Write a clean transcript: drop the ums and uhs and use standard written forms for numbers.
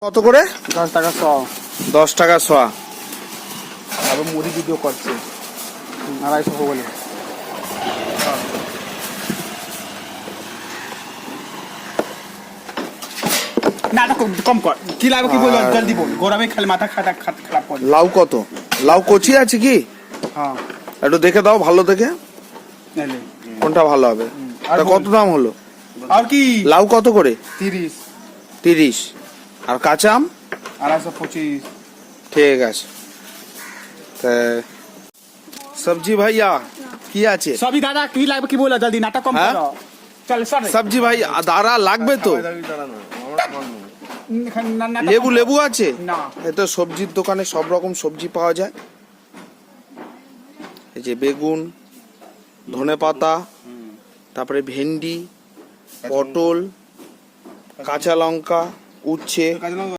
কত করে? 10 টাকা 100। 10 টাকা শোয়া। আবার মুড়ি ভিডিও করছে 250 বলে। না কম কর, কি লাগবে কি বল, জলদি বল, গরমে খালি মাথা খারাপ করে। লাউ কত? লাউ কচি আছে কি? হ্যাঁ একটু দেখে দাও, ভালো দেখে নালে কোনটা ভালো হবে। আর তা বল। কত দাম হলো? আর কি লাউ কত করে? 30। 30। আর কাঁচা আম? 225। ঠিক আছে। সবজি ভাইয়া কি আছে? সবই দাদা কি লাগবে কি বলো, জলদি নাটক কম হ্যাঁ? করো। চল সর সবজি ভাই দাঁড়া, লাগবে তো। লেবু লেবু আছে? না এতো সবজির দোকানে সব রকম সবজি পাওয়া যায়। এই যে বেগুন, ধনেপাতা, তারপরে ভেন্ডি, পটল, কাঁচা লঙ্কা, উচ্ছে।